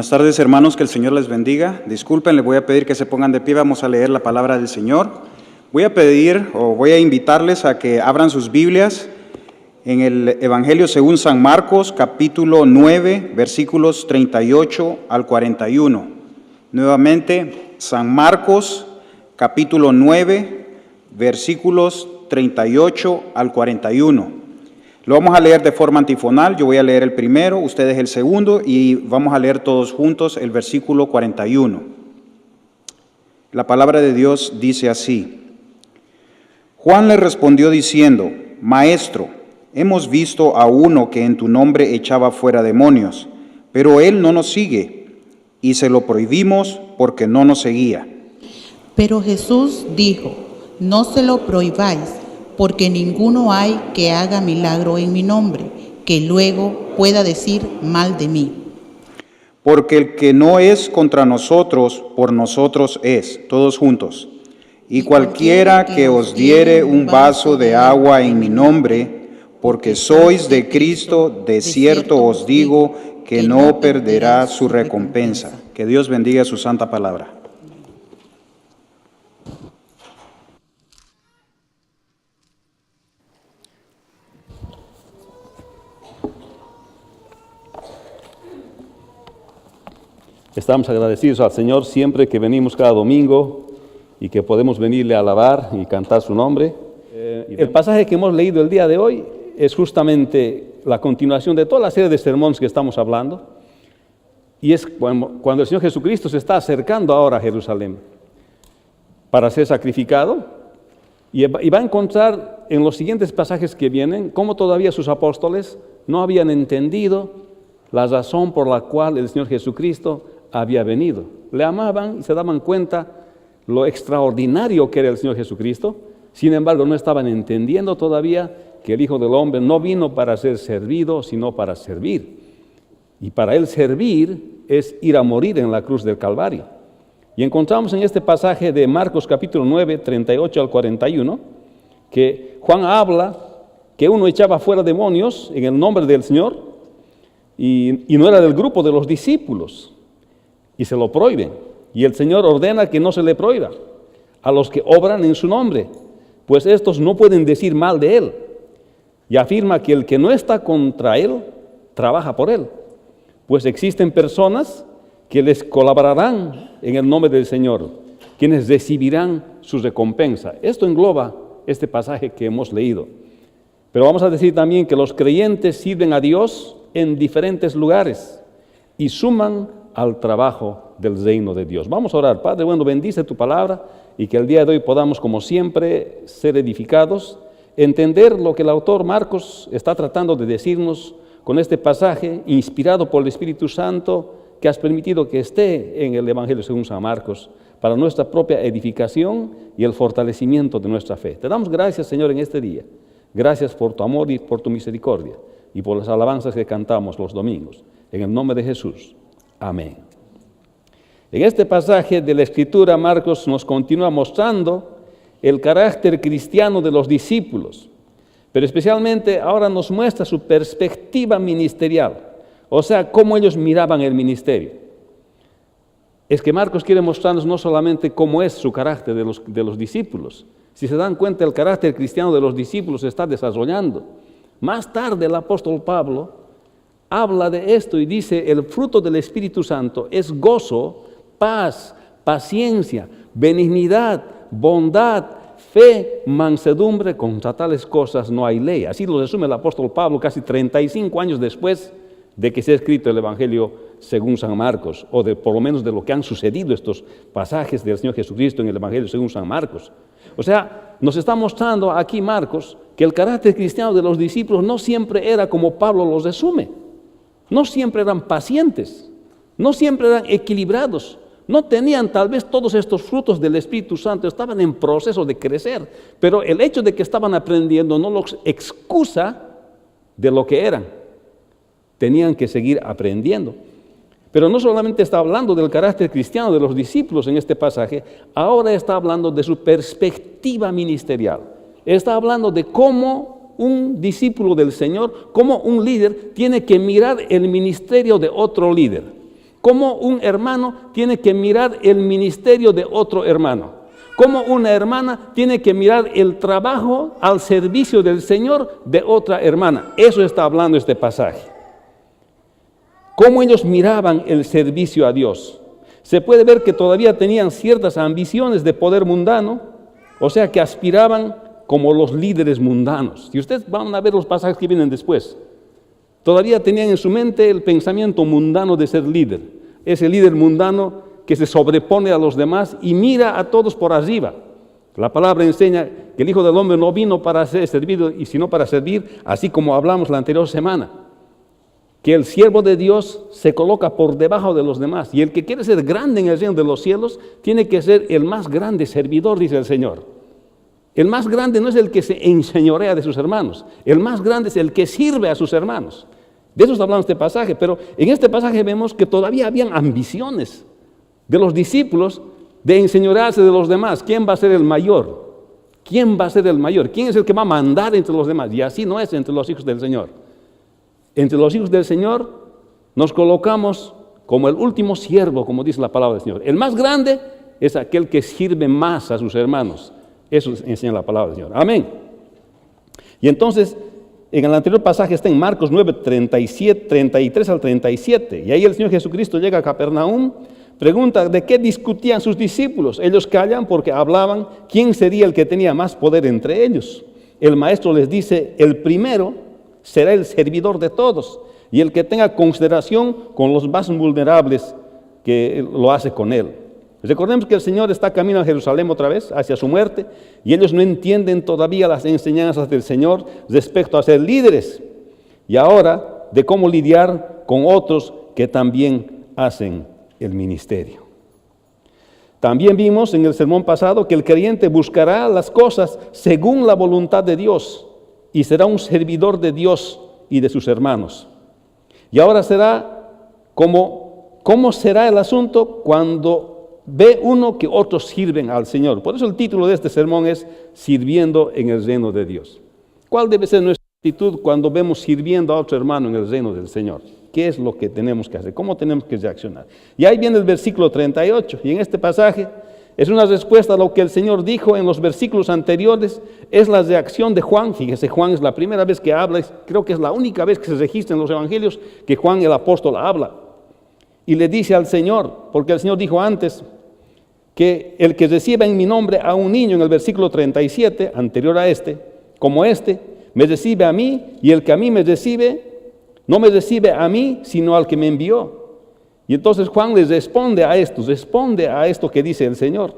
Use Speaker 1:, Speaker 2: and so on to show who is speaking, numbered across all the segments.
Speaker 1: Buenas tardes, hermanos, que el Señor les bendiga. Disculpen, les voy a pedir que se pongan de pie, vamos a leer la palabra del Señor. Voy a invitarles a que abran sus Biblias en el Evangelio según San Marcos, capítulo 9, versículos 38 al 41. Nuevamente, San Marcos, capítulo 9, versículos 38 al 41. Lo vamos a leer de forma antifonal, yo voy a leer el primero, ustedes el segundo, y vamos a leer todos juntos el versículo 41. La palabra de Dios dice así: Juan le respondió diciendo: Maestro, hemos visto a uno que en tu nombre echaba fuera demonios, pero él no nos sigue, y se lo prohibimos porque no nos seguía.
Speaker 2: Pero Jesús dijo: No se lo prohibáis, porque ninguno hay que haga milagro en mi nombre, que luego pueda decir mal de mí.
Speaker 1: Porque el que no es contra nosotros, por nosotros es. Todos juntos. Y cualquiera que os diere un vaso de agua en mi nombre, porque sois de Cristo, de cierto os digo que no perderá su recompensa. Que Dios bendiga su santa palabra.
Speaker 3: Estamos agradecidos al Señor siempre que venimos cada domingo y que podemos venirle a alabar y cantar su nombre. El pasaje que hemos leído el día de hoy es justamente la continuación de toda la serie de sermones que estamos hablando. Y es cuando el Señor Jesucristo se está acercando ahora a Jerusalén para ser sacrificado. Y va a encontrar en los siguientes pasajes que vienen cómo todavía sus apóstoles no habían entendido la razón por la cual el Señor Jesucristo había venido. Le amaban y se daban cuenta lo extraordinario que era el Señor Jesucristo. Sin embargo, no estaban entendiendo todavía que el Hijo del Hombre no vino para ser servido, sino para servir. Y para Él servir es ir a morir en la cruz del Calvario. Y encontramos en este pasaje de Marcos capítulo 9, 38 al 41, que Juan habla que uno echaba fuera demonios en el nombre del Señor y no era del grupo de los discípulos. Y se lo prohíben. Y el Señor ordena que no se le prohíba a los que obran en su nombre, pues estos no pueden decir mal de Él. Y afirma que el que no está contra Él, trabaja por Él. Pues existen personas que les colaborarán en el nombre del Señor, quienes recibirán su recompensa. Esto engloba este pasaje que hemos leído. Pero vamos a decir también que los creyentes sirven a Dios en diferentes lugares y suman al trabajo del reino de Dios. Vamos a orar. Padre bueno, bendice tu palabra y que el día de hoy podamos, como siempre, ser edificados, entender lo que el autor Marcos está tratando de decirnos con este pasaje, inspirado por el Espíritu Santo, que has permitido que esté en el Evangelio según San Marcos, para nuestra propia edificación y el fortalecimiento de nuestra fe. Te damos gracias, Señor, en este día. Gracias por tu amor y por tu misericordia y por las alabanzas que cantamos los domingos. En el nombre de Jesús. Amén. En este pasaje de la Escritura, Marcos nos continúa mostrando el carácter cristiano de los discípulos, pero especialmente ahora nos muestra su perspectiva ministerial, o sea, cómo ellos miraban el ministerio. Es que Marcos quiere mostrarnos no solamente cómo es su carácter de los discípulos. Si se dan cuenta, el carácter cristiano de los discípulos se está desarrollando. Más tarde el apóstol Pablo habla de esto y dice: el fruto del Espíritu Santo es gozo, paz, paciencia, benignidad, bondad, fe, mansedumbre. Contra tales cosas no hay ley. Así lo resume el apóstol Pablo casi 35 años después de que se ha escrito el Evangelio según San Marcos, o por lo menos de lo que han sucedido estos pasajes del Señor Jesucristo en el Evangelio según San Marcos. O sea, nos está mostrando aquí Marcos que el carácter cristiano de los discípulos no siempre era como Pablo los resume. No siempre eran pacientes, no siempre eran equilibrados, no tenían tal vez todos estos frutos del Espíritu Santo, estaban en proceso de crecer, pero el hecho de que estaban aprendiendo no los excusa de lo que eran. Tenían que seguir aprendiendo. Pero no solamente está hablando del carácter cristiano de los discípulos en este pasaje, ahora está hablando de su perspectiva ministerial. Está hablando de cómo un discípulo del Señor, cómo un líder tiene que mirar el ministerio de otro líder. Cómo un hermano tiene que mirar el ministerio de otro hermano. Cómo una hermana tiene que mirar el trabajo al servicio del Señor de otra hermana. Eso está hablando este pasaje. Cómo ellos miraban el servicio a Dios. Se puede ver que todavía tenían ciertas ambiciones de poder mundano, o sea que aspiraban como los líderes mundanos. Y ustedes van a ver los pasajes que vienen después. Todavía tenían en su mente el pensamiento mundano de ser líder. Ese líder mundano que se sobrepone a los demás y mira a todos por arriba. La palabra enseña que el Hijo del Hombre no vino para ser servido, sino para servir, así como hablamos la anterior semana. Que el siervo de Dios se coloca por debajo de los demás. Y el que quiere ser grande en el reino de los cielos, tiene que ser el más grande servidor, dice el Señor. El más grande no es el que se enseñorea de sus hermanos. El más grande es el que sirve a sus hermanos. De eso está hablando este pasaje. Pero en este pasaje vemos que todavía habían ambiciones de los discípulos de enseñorearse de los demás. ¿Quién va a ser el mayor? ¿Quién va a ser el mayor? ¿Quién es el que va a mandar entre los demás? Y así no es entre los hijos del Señor. Entre los hijos del Señor nos colocamos como el último siervo, como dice la palabra del Señor. El más grande es aquel que sirve más a sus hermanos. Eso enseña la palabra del Señor. Amén. Y entonces, en el anterior pasaje está en Marcos 9, 33 al 37. Y ahí el Señor Jesucristo llega a Capernaum, pregunta de qué discutían sus discípulos. Ellos callan porque hablaban quién sería el que tenía más poder entre ellos. El maestro les dice, el primero será el servidor de todos, y el que tenga consideración con los más vulnerables, que lo hace con él. Recordemos que el Señor está camino a Jerusalén otra vez, hacia su muerte, y ellos no entienden todavía las enseñanzas del Señor respecto a ser líderes, y ahora de cómo lidiar con otros que también hacen el ministerio. También vimos en el sermón pasado que el creyente buscará las cosas según la voluntad de Dios, y será un servidor de Dios y de sus hermanos. Y ahora será ¿cómo será el asunto cuando ve uno que otros sirven al Señor? Por eso el título de este sermón es Sirviendo en el reino de Dios. ¿Cuál debe ser nuestra actitud cuando vemos sirviendo a otro hermano en el reino del Señor? ¿Qué es lo que tenemos que hacer? ¿Cómo tenemos que reaccionar? Y ahí viene el versículo 38, y en este pasaje es una respuesta a lo que el Señor dijo en los versículos anteriores. Es la reacción de Juan. Fíjese, Juan es la primera vez que habla, creo que es la única vez que se registra en los evangelios que Juan el apóstol habla. Y le dice al Señor, porque el Señor dijo antes que el que reciba en mi nombre a un niño, en el versículo 37, anterior a este, como este, me recibe a mí, y el que a mí me recibe, no me recibe a mí, sino al que me envió. Y entonces Juan les responde a esto que dice el Señor.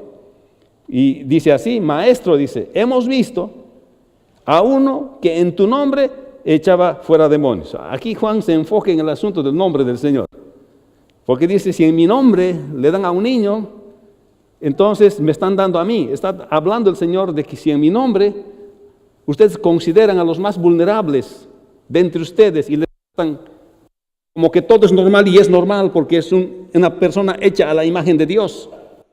Speaker 3: Y dice así, maestro, dice, hemos visto a uno que en tu nombre echaba fuera demonios. Aquí Juan se enfoca en el asunto del nombre del Señor. Porque dice, si en mi nombre le dan a un niño, entonces me están dando a mí. Está hablando el Señor de que si en mi nombre ustedes consideran a los más vulnerables de entre ustedes y les tratan como que todo es normal, y es normal porque es una persona hecha a la imagen de Dios.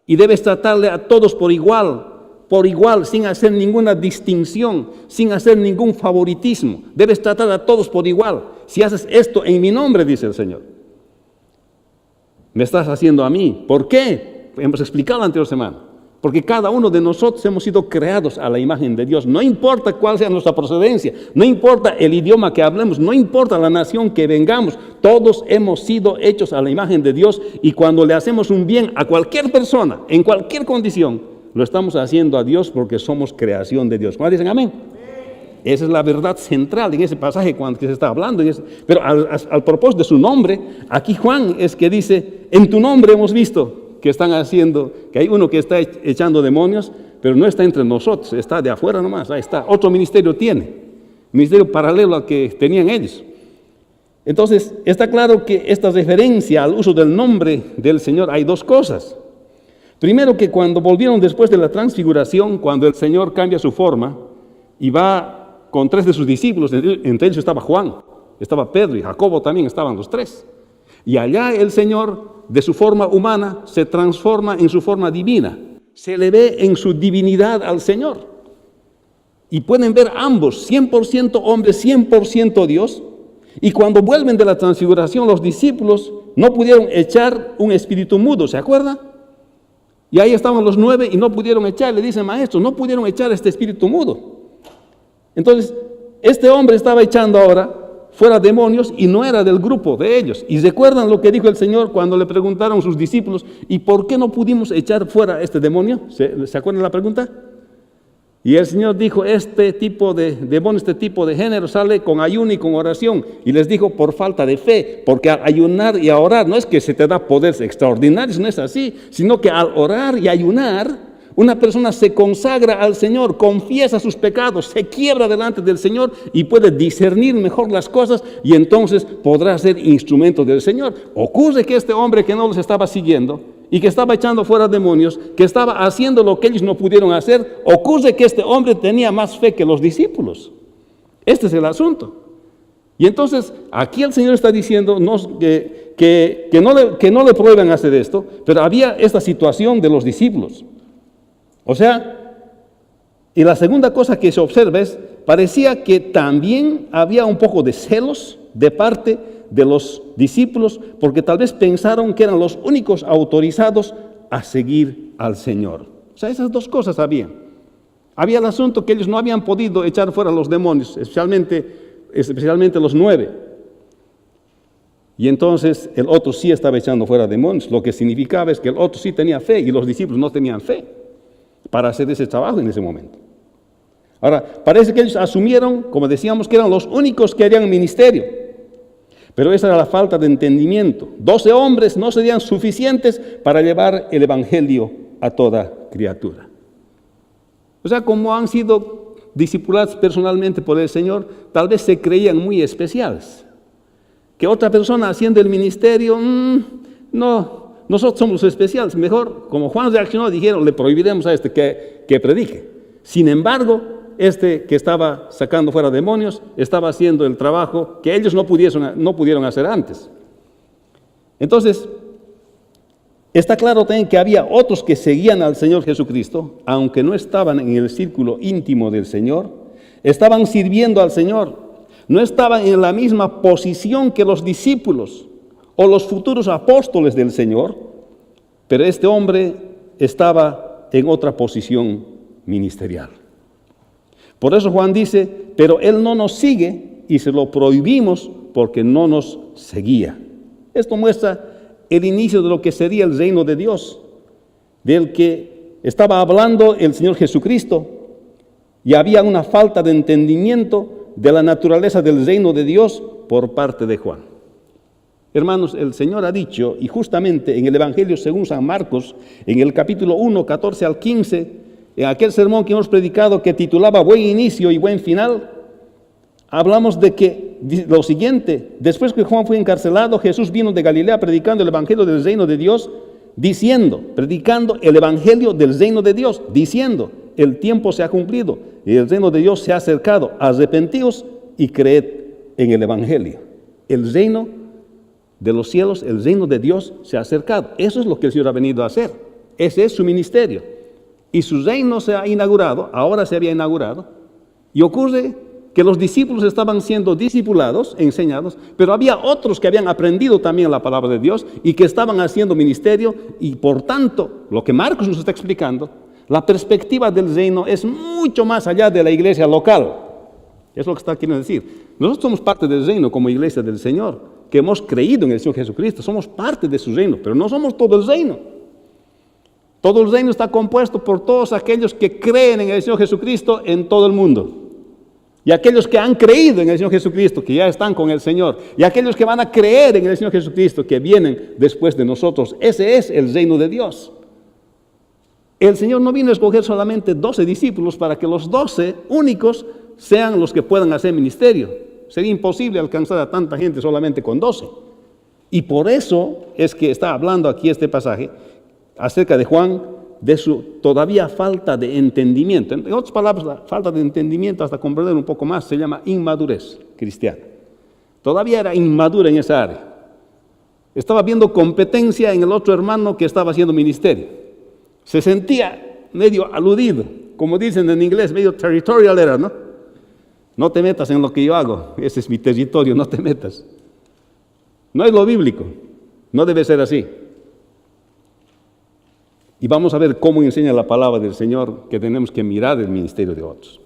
Speaker 3: Y debes tratarle a todos por igual, sin hacer ninguna distinción, sin hacer ningún favoritismo. Debes tratar a todos por igual. Si haces esto en mi nombre, dice el Señor, me estás haciendo a mí. ¿Por qué? Hemos explicado la anterior semana. Porque cada uno de nosotros hemos sido creados a la imagen de Dios. No importa cuál sea nuestra procedencia, no importa el idioma que hablemos, no importa la nación que vengamos, todos hemos sido hechos a la imagen de Dios, y cuando le hacemos un bien a cualquier persona, en cualquier condición, lo estamos haciendo a Dios porque somos creación de Dios. ¿Cuándo dicen amén? Esa es la verdad central en ese pasaje cuando se está hablando. Pero al propósito de su nombre, aquí Juan es que dice, en tu nombre hemos visto que están haciendo, que hay uno que está echando demonios, pero no está entre nosotros, está de afuera nomás. Ahí está, otro ministerio tiene, ministerio paralelo al que tenían ellos. Entonces, está claro que esta referencia al uso del nombre del Señor, hay dos cosas. Primero, que cuando volvieron después de la transfiguración, cuando el Señor cambia su forma y va con 3 de sus discípulos, entre ellos estaba Juan, estaba Pedro y Jacobo también, estaban los 3. Y allá el Señor, de su forma humana, se transforma en su forma divina. Se le ve en su divinidad al Señor. Y pueden ver ambos, 100% hombre, 100% Dios. Y cuando vuelven de la transfiguración, los discípulos no pudieron echar un espíritu mudo, ¿se acuerdan? Y ahí estaban los 9 y no pudieron echar, le dicen, maestro, no pudieron echar este espíritu mudo. Entonces, este hombre estaba echando ahora fuera demonios y no era del grupo de ellos. Y recuerdan lo que dijo el Señor cuando le preguntaron sus discípulos, ¿y por qué no pudimos echar fuera este demonio? ¿Se acuerdan la pregunta? Y el Señor dijo, este tipo de demonio, este tipo de género sale con ayuno y con oración. Y les dijo, por falta de fe, porque al ayunar y a orar no es que se te da poderes extraordinarios, no es así, sino que al orar y ayunar, una persona se consagra al Señor, confiesa sus pecados, se quiebra delante del Señor y puede discernir mejor las cosas y entonces podrá ser instrumento del Señor. Ocurre que este hombre que no los estaba siguiendo y que estaba echando fuera demonios, que estaba haciendo lo que ellos no pudieron hacer, ocurre que este hombre tenía más fe que los discípulos. Este es el asunto. Y entonces aquí el Señor está diciendo que no le prueben hacer esto, pero había esta situación de los discípulos. O sea, y la segunda cosa que se observa es, parecía que también había un poco de celos de parte de los discípulos, porque tal vez pensaron que eran los únicos autorizados a seguir al Señor. O sea, esas dos cosas había. Había el asunto que ellos no habían podido echar fuera los demonios, especialmente los 9. Y entonces el otro sí estaba echando fuera demonios, lo que significaba es que el otro sí tenía fe y los discípulos no tenían fe para hacer ese trabajo en ese momento. Ahora, parece que ellos asumieron, como decíamos, que eran los únicos que harían ministerio, pero esa era la falta de entendimiento. 12 hombres no serían suficientes para llevar el evangelio a toda criatura. O sea, como han sido discipulados personalmente por el Señor, tal vez se creían muy especiales. Que otra persona haciendo el ministerio, no, nosotros somos los especiales, mejor, como Juan reaccionó, dijeron, le prohibiremos a este que predique. Sin embargo, este que estaba sacando fuera demonios, estaba haciendo el trabajo que ellos no pudieron hacer antes. Entonces, está claro también que había otros que seguían al Señor Jesucristo, aunque no estaban en el círculo íntimo del Señor, estaban sirviendo al Señor, no estaban en la misma posición que los discípulos o los futuros apóstoles del Señor, pero este hombre estaba en otra posición ministerial. Por eso Juan dice, pero él no nos sigue y se lo prohibimos porque no nos seguía. Esto muestra el inicio de lo que sería el reino de Dios, del que estaba hablando el Señor Jesucristo, y había una falta de entendimiento de la naturaleza del reino de Dios por parte de Juan. Hermanos, el Señor ha dicho, y justamente en el Evangelio según San Marcos, en el capítulo 1, 14 al 15, en aquel sermón que hemos predicado que titulaba Buen inicio y buen final, hablamos de que lo siguiente: después que Juan fue encarcelado, Jesús vino de Galilea predicando el Evangelio del reino de Dios, predicando el Evangelio del reino de Dios, diciendo, el tiempo se ha cumplido y el reino de Dios se ha acercado, arrepentíos y creed en el Evangelio. El reino de los cielos, el reino de Dios se ha acercado. Eso es lo que el Señor ha venido a hacer. Ese es su ministerio. Y su reino se ha inaugurado, ahora se había inaugurado, y ocurre que los discípulos estaban siendo discipulados, enseñados, pero había otros que habían aprendido también la palabra de Dios y que estaban haciendo ministerio, y por tanto, lo que Marcos nos está explicando, la perspectiva del reino es mucho más allá de la iglesia local. Es lo que está queriendo decir. Nosotros somos parte del reino como iglesia del Señor, que hemos creído en el Señor Jesucristo, somos parte de su reino, pero no somos todo el reino. Todo el reino está compuesto por todos aquellos que creen en el Señor Jesucristo en todo el mundo. Y aquellos que han creído en el Señor Jesucristo, que ya están con el Señor. Y aquellos que van a creer en el Señor Jesucristo, que vienen después de nosotros. Ese es el reino de Dios. El Señor no vino a escoger solamente 12 discípulos para que los 12 únicos sean los que puedan hacer ministerio. Sería imposible alcanzar a tanta gente solamente con 12. Y por eso es que está hablando aquí este pasaje acerca de Juan, de su todavía falta de entendimiento. En otras palabras, la falta de entendimiento, hasta comprender un poco más, se llama inmadurez cristiana. Todavía era inmadura en esa área. Estaba viendo competencia en el otro hermano que estaba haciendo ministerio. Se sentía medio aludido, como dicen en inglés, medio territorial era, ¿no? No te metas en lo que yo hago, ese es mi territorio, no te metas. No es lo bíblico, no debe ser así. Y vamos a ver cómo enseña la palabra del Señor que tenemos que mirar el ministerio de otros.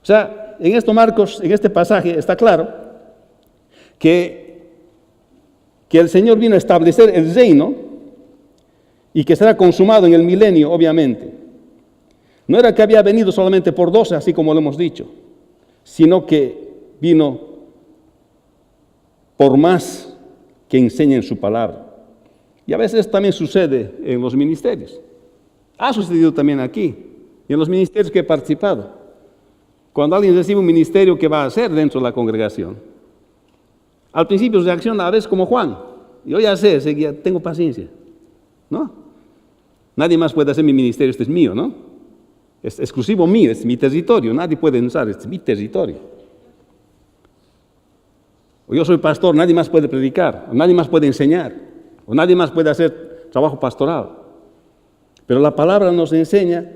Speaker 3: O sea, en esto, Marcos, en este pasaje está claro que el Señor vino a establecer el reino y que será consumado en el milenio, obviamente. No era que había venido solamente por 12, así como lo hemos dicho, sino que vino por más que enseñen su palabra. Y a veces también sucede en los ministerios. Ha sucedido también aquí, y en los ministerios que he participado. Cuando alguien recibe un ministerio, ¿qué va a hacer dentro de la congregación? Al principio reacciona a veces como Juan. Yo ya sé, tengo paciencia. ¿No? Nadie más puede hacer mi ministerio, este es mío, ¿no? Es exclusivo mío, es mi territorio, nadie puede entrar, este es mi territorio. O yo soy pastor, nadie más puede predicar, o nadie más puede enseñar, o nadie más puede hacer trabajo pastoral. Pero la palabra nos enseña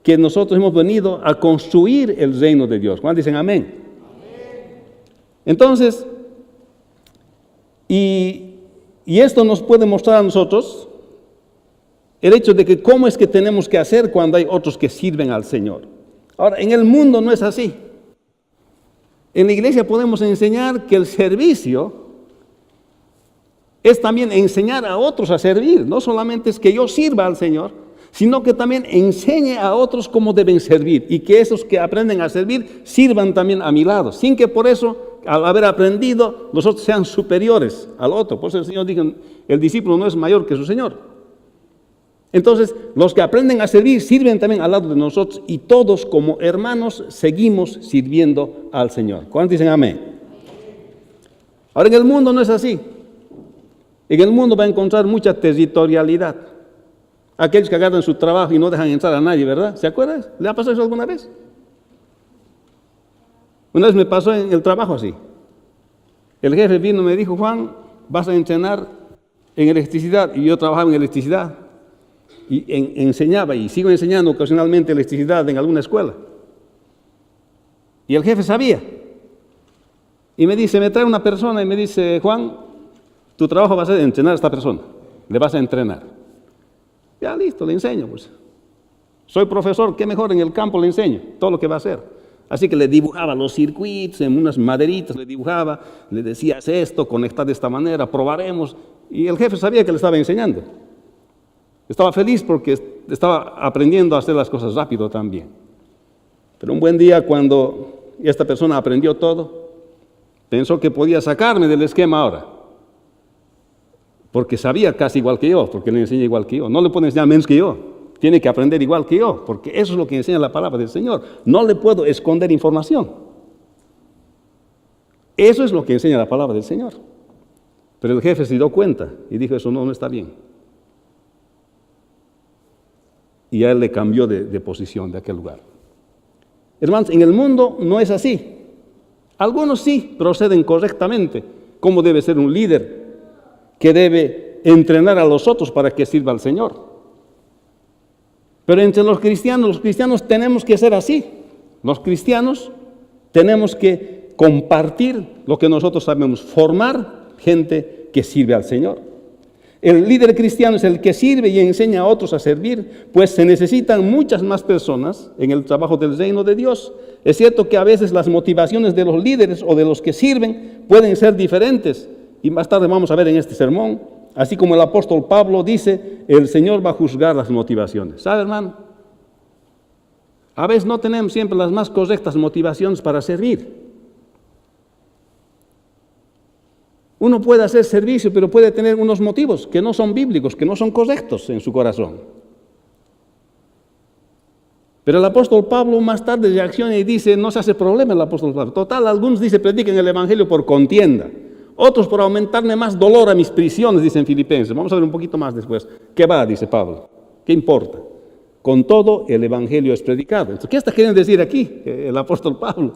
Speaker 3: que nosotros hemos venido a construir el reino de Dios. ¿Cuántos dicen amén? Entonces, y esto nos puede mostrar a nosotros el hecho de que cómo es que tenemos que hacer cuando hay otros que sirven al Señor. Ahora, en el mundo no es así. En la iglesia podemos enseñar que el servicio es también enseñar a otros a servir. No solamente es que yo sirva al Señor, sino que también enseñe a otros cómo deben servir y que esos que aprenden a servir sirvan también a mi lado, sin que por eso, al haber aprendido, los otros sean superiores al otro. Por eso el Señor dijo, el discípulo no es mayor que su Señor. Entonces, los que aprenden a servir sirven también al lado de nosotros y todos como hermanos seguimos sirviendo al Señor. ¿Cuántos dicen amén? Ahora, en el mundo no es así. En el mundo va a encontrar mucha territorialidad. Aquellos que agarran su trabajo y no dejan entrar a nadie, ¿verdad? ¿Se acuerdan? ¿Le ha pasado eso alguna vez? Una vez me pasó en el trabajo así. El jefe vino y me dijo, Juan, vas a entrenar en electricidad. Y yo trabajaba en electricidad. Y enseñaba y sigo enseñando ocasionalmente electricidad en alguna escuela. Y el jefe sabía. Y me dice, me trae una persona y me dice, Juan, tu trabajo va a ser entrenar a esta persona. Le vas a entrenar. Ya listo, le enseño. Pues. Soy profesor, qué mejor en el campo le enseño todo lo que va a hacer. Así que le dibujaba los circuitos en unas maderitas, le dibujaba, le decía, haz esto, conecta de esta manera, probaremos. Y el jefe sabía que le estaba enseñando. Estaba feliz porque estaba aprendiendo a hacer las cosas rápido también. Pero un buen día, cuando esta persona aprendió todo, pensó que podía sacarme del esquema ahora. Porque sabía casi igual que yo, porque le enseña igual que yo. No le puede enseñar menos que yo. Tiene que aprender igual que yo, porque eso es lo que enseña la palabra del Señor. No le puedo esconder información. Eso es lo que enseña la palabra del Señor. Pero el jefe se dio cuenta y dijo, eso no está bien. Y a él le cambió de posición de aquel lugar. Hermanos, en el mundo no es así. Algunos sí proceden correctamente, como debe ser un líder que debe entrenar a los otros para que sirva al Señor. Pero entre los cristianos tenemos que ser así. Los cristianos tenemos que compartir lo que nosotros sabemos, formar gente que sirve al Señor. El líder cristiano es el que sirve y enseña a otros a servir, pues se necesitan muchas más personas en el trabajo del reino de Dios. Es cierto que a veces las motivaciones de los líderes o de los que sirven pueden ser diferentes, y más tarde vamos a ver en este sermón, así como el apóstol Pablo dice, el Señor va a juzgar las motivaciones. ¿Sabe, hermano? A veces no tenemos siempre las más correctas motivaciones para servir. Uno puede hacer servicio, pero puede tener unos motivos que no son bíblicos, que no son correctos en su corazón. Pero el apóstol Pablo más tarde reacciona y dice, no se hace problema el apóstol Pablo. Total, algunos dice, prediquen el evangelio por contienda. Otros por aumentarme más dolor a mis prisiones, dicen Filipenses. Vamos a ver un poquito más después. ¿Qué va? Dice Pablo. ¿Qué importa? Con todo, el evangelio es predicado. Entonces, ¿qué está queriendo decir aquí el apóstol Pablo?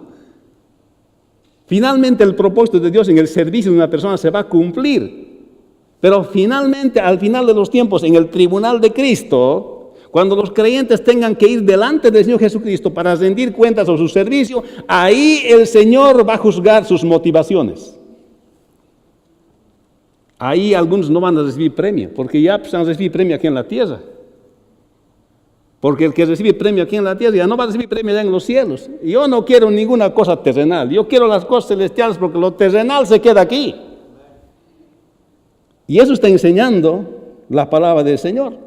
Speaker 3: Finalmente el propósito de Dios en el servicio de una persona se va a cumplir. Pero finalmente, al final de los tiempos, en el tribunal de Cristo, Cuando los creyentes tengan que ir delante del Señor Jesucristo para rendir cuentas o su servicio, ahí el Señor va a juzgar sus motivaciones. Ahí algunos no van a recibir premio, porque ya pues, han recibido premio aquí en la tierra. Porque el que recibe premio aquí en la tierra ya no va a recibir premio allá en los cielos. Yo no quiero ninguna cosa terrenal, yo quiero las cosas celestiales porque lo terrenal se queda aquí. Y eso está enseñando la palabra del Señor.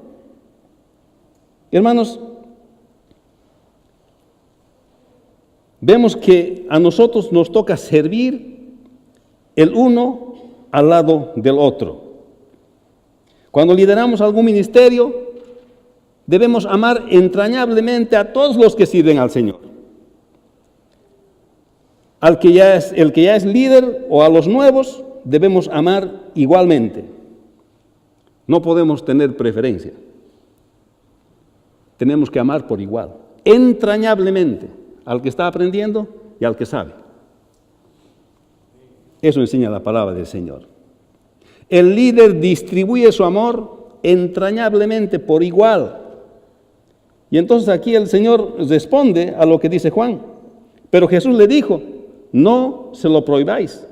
Speaker 3: Hermanos, vemos que a nosotros nos toca servir el uno al lado del otro. Cuando lideramos algún ministerio, debemos amar entrañablemente a todos los que sirven al Señor. El que ya es líder o a los nuevos, debemos amar igualmente. No podemos tener preferencia. Tenemos que amar por igual, entrañablemente, al que está aprendiendo y al que sabe. Eso enseña la palabra del Señor. El líder distribuye su amor entrañablemente por igual. Y entonces aquí el Señor responde a lo que dice Juan. Pero Jesús le dijo, no se lo prohibáis.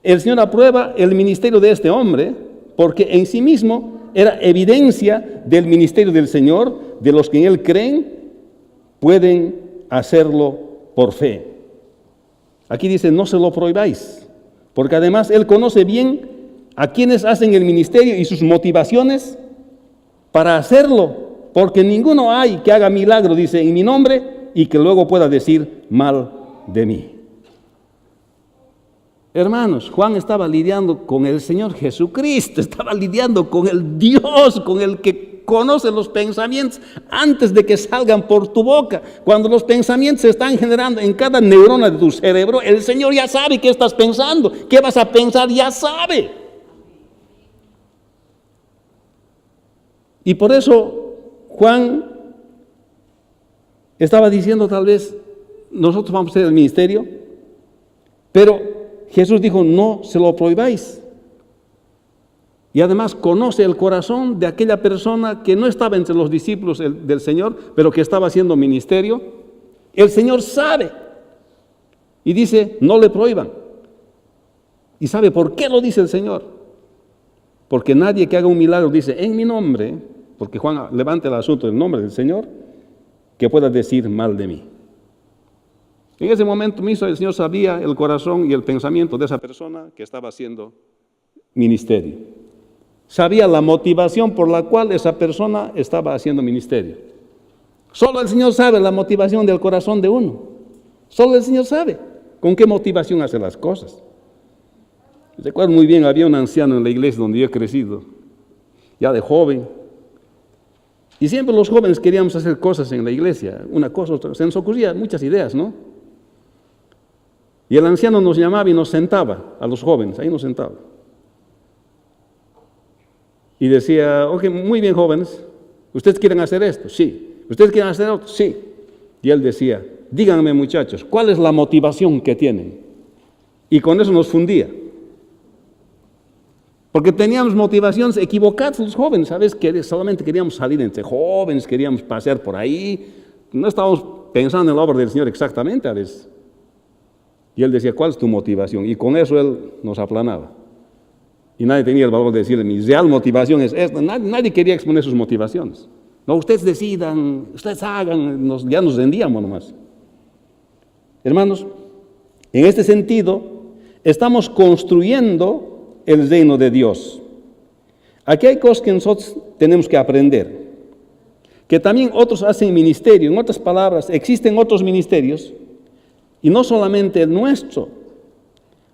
Speaker 3: El Señor aprueba el ministerio de este hombre porque en sí mismo era evidencia del ministerio del Señor. De los que en Él creen, pueden hacerlo por fe. Aquí dice, no se lo prohibáis, porque además Él conoce bien a quienes hacen el ministerio y sus motivaciones para hacerlo, porque ninguno hay que haga milagro, dice, en mi nombre, y que luego pueda decir mal de mí. Hermanos, Juan estaba lidiando con el Señor Jesucristo, estaba lidiando con el Dios, con el que conoce los pensamientos antes de que salgan por tu boca. Cuando los pensamientos se están generando en cada neurona de tu cerebro, el Señor ya sabe qué estás pensando, qué vas a pensar, ya sabe. Y por eso Juan estaba diciendo tal vez, nosotros vamos a hacer el ministerio, pero Jesús dijo, no se lo prohibáis. Y además conoce el corazón de aquella persona que no estaba entre los discípulos del Señor, pero que estaba haciendo ministerio. El Señor sabe. Y dice, no le prohíban. ¿Y sabe por qué lo dice el Señor? Porque nadie que haga un milagro dice, en mi nombre, porque Juan levanta el asunto del nombre del Señor, que pueda decir mal de mí. En ese momento mismo el Señor sabía el corazón y el pensamiento de esa persona que estaba haciendo ministerio. Sabía la motivación por la cual esa persona estaba haciendo ministerio. Solo el Señor sabe la motivación del corazón de uno. Solo el Señor sabe con qué motivación hace las cosas. Recuerdo muy bien, había un anciano en la iglesia donde yo he crecido, ya de joven. Y siempre los jóvenes queríamos hacer cosas en la iglesia, una cosa, otra. Se nos ocurrían muchas ideas, ¿no? Y el anciano nos llamaba y nos sentaba, a los jóvenes, ahí nos sentaba. Y decía, ok, muy bien jóvenes, ¿ustedes quieren hacer esto? Sí. ¿Ustedes quieren hacer otro? Sí. Y él decía, díganme muchachos, ¿cuál es la motivación que tienen? Y con eso nos fundía. Porque teníamos motivaciones equivocadas los jóvenes, ¿sabes? Que solamente queríamos salir entre jóvenes, queríamos pasear por ahí. No estábamos pensando en la obra del Señor exactamente a veces. Y él decía, ¿cuál es tu motivación? Y con eso él nos aplanaba. Y nadie tenía el valor de decirle, mi real motivación es esta. Nadie quería exponer sus motivaciones. No, ustedes decidan, ustedes hagan, ya nos rendíamos nomás. Hermanos, en este sentido, estamos construyendo el reino de Dios. Aquí hay cosas que nosotros tenemos que aprender. Que también otros hacen ministerio. En otras palabras, existen otros ministerios y no solamente el nuestro.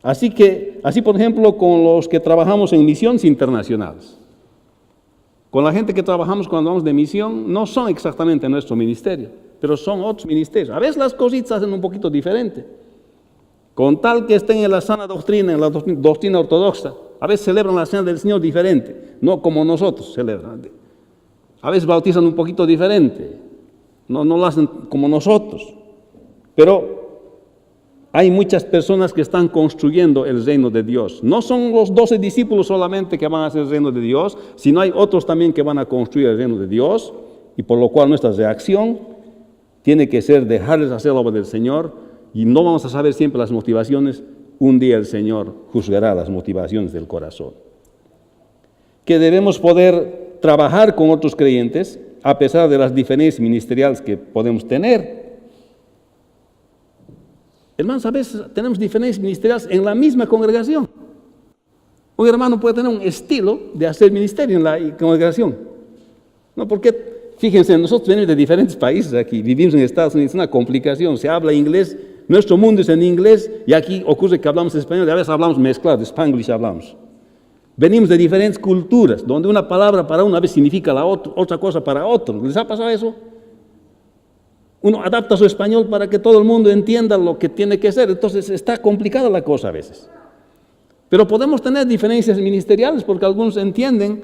Speaker 3: Así por ejemplo, con los que trabajamos en misiones internacionales. Con la gente que trabajamos cuando vamos de misión, no son exactamente nuestro ministerio, pero son otros ministerios. A veces las cositas hacen un poquito diferente. Con tal que estén en la sana doctrina, en la doctrina ortodoxa, a veces celebran la cena del Señor diferente, no como nosotros celebran. A veces bautizan un poquito diferente, no lo hacen como nosotros. Pero hay muchas personas que están construyendo el reino de Dios. No son los 12 discípulos solamente que van a hacer el reino de Dios, sino hay otros también que van a construir el reino de Dios. y por lo cual nuestra reacción tiene que ser dejarles hacer la obra del Señor, y no vamos a saber siempre las motivaciones. Un día el Señor juzgará las motivaciones del corazón. Que debemos poder trabajar con otros creyentes a pesar de las diferencias ministeriales que podemos tener. Hermanos, a veces tenemos diferencias ministeriales en la misma congregación. Un hermano puede tener un estilo de hacer ministerio en la congregación. No, porque fíjense, nosotros venimos de diferentes países aquí, vivimos en Estados Unidos, es una complicación, se habla inglés, nuestro mundo es en inglés, y aquí ocurre que hablamos español, y a veces hablamos mezclado, Spanglish hablamos. Venimos de diferentes culturas, donde una palabra para una vez significa otra cosa para otro. ¿Les ha pasado eso? Uno adapta su español para que todo el mundo entienda lo que tiene que ser, entonces está complicada la cosa a veces. Pero podemos tener diferencias ministeriales porque algunos entienden